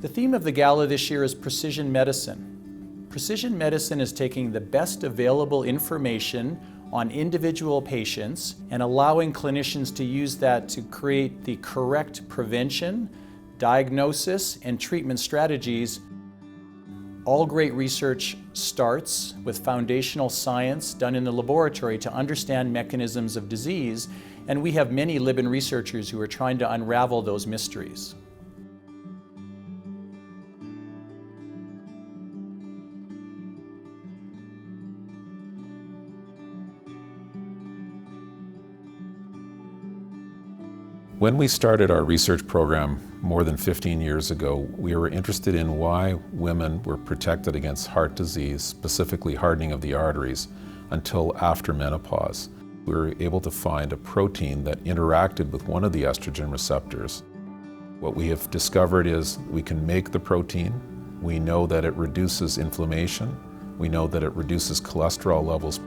The theme of the Gala this year is precision medicine. Precision medicine is taking the best available information on individual patients and allowing clinicians to use that to create the correct prevention, diagnosis, and treatment strategies. All great research starts with foundational science done in the laboratory to understand mechanisms of disease, and we have many Libin researchers who are trying to unravel those mysteries. When we started our research program more than 15 years ago, we were interested in why women were protected against heart disease, specifically hardening of the arteries, until after menopause. We were able to find a protein that interacted with one of the estrogen receptors. What we have discovered is we can make the protein. We know that it reduces inflammation. We know that it reduces cholesterol levels.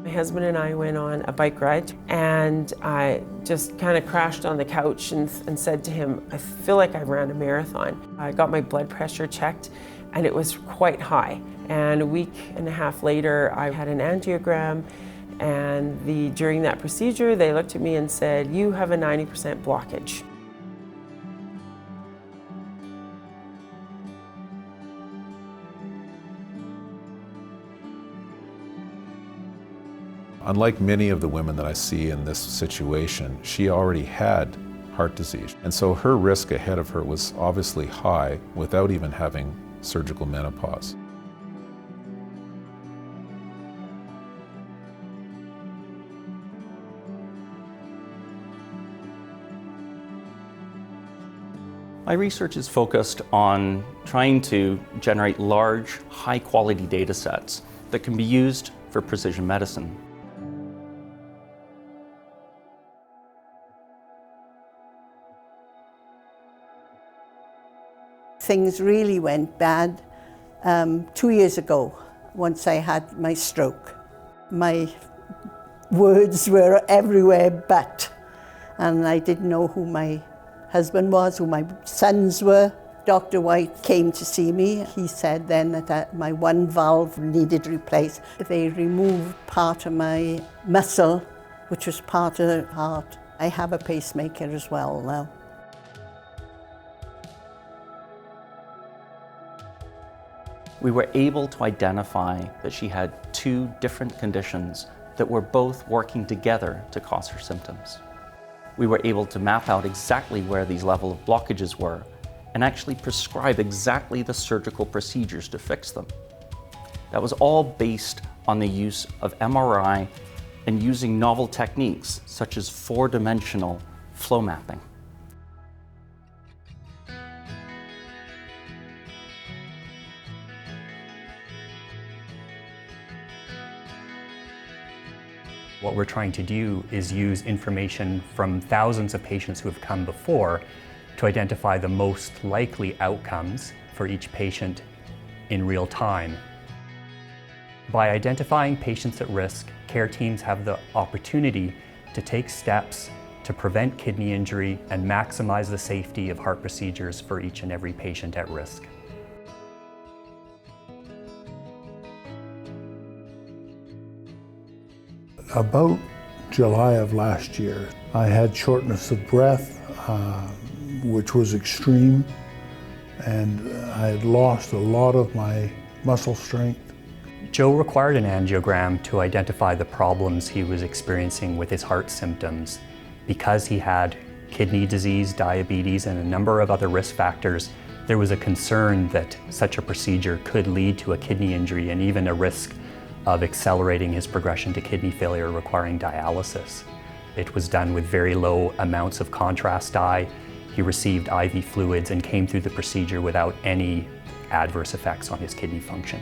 My husband and I went on a bike ride, and I just kind of crashed on the couch and said to him, I feel like I ran a marathon. I got my blood pressure checked, and it was quite high. And a week and a half later, I had an angiogram, and during that procedure, they looked at me and said, you have a 90% blockage. Unlike many of the women that I see in this situation, she already had heart disease. And so her risk ahead of her was obviously high without even having surgical menopause. My research is focused on trying to generate large, high-quality data sets that can be used for precision medicine. Things really went bad 2 years ago, once I had my stroke. My words were everywhere but, and I didn't know who my husband was, who my sons were. Dr. White came to see me. He said then that my one valve needed replaced. They removed part of my muscle, which was part of the heart. I have a pacemaker as well now. We were able to identify that she had two different conditions that were both working together to cause her symptoms. We were able to map out exactly where these level of blockages were and actually prescribe exactly the surgical procedures to fix them. That was all based on the use of MRI and using novel techniques such as four-dimensional flow mapping. What we're trying to do is use information from thousands of patients who have come before to identify the most likely outcomes for each patient in real time. By identifying patients at risk, care teams have the opportunity to take steps to prevent kidney injury and maximize the safety of heart procedures for each and every patient at risk. About July of last year, I had shortness of breath, which was extreme, and I had lost a lot of my muscle strength. Joe required an angiogram to identify the problems he was experiencing with his heart symptoms. Because he had kidney disease, diabetes, and a number of other risk factors, there was a concern that such a procedure could lead to a kidney injury and even a risk of accelerating his progression to kidney failure requiring dialysis. It was done with very low amounts of contrast dye. He received IV fluids and came through the procedure without any adverse effects on his kidney function.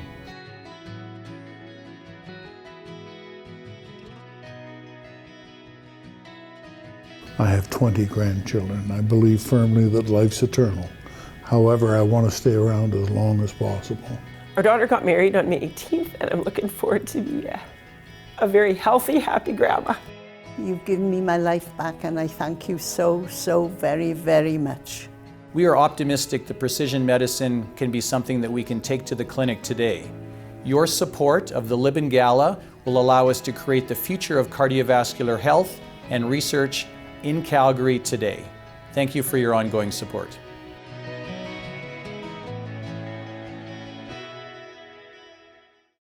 I have 20 grandchildren. I believe firmly that life's eternal. However, I want to stay around as long as possible. Our daughter got married on May 18th, and I'm looking forward to a very healthy, happy grandma. You've given me my life back, and I thank you so, so very, very much. We are optimistic that precision medicine can be something that we can take to the clinic today. Your support of the Libin Gala will allow us to create the future of cardiovascular health and research in Calgary today. Thank you for your ongoing support.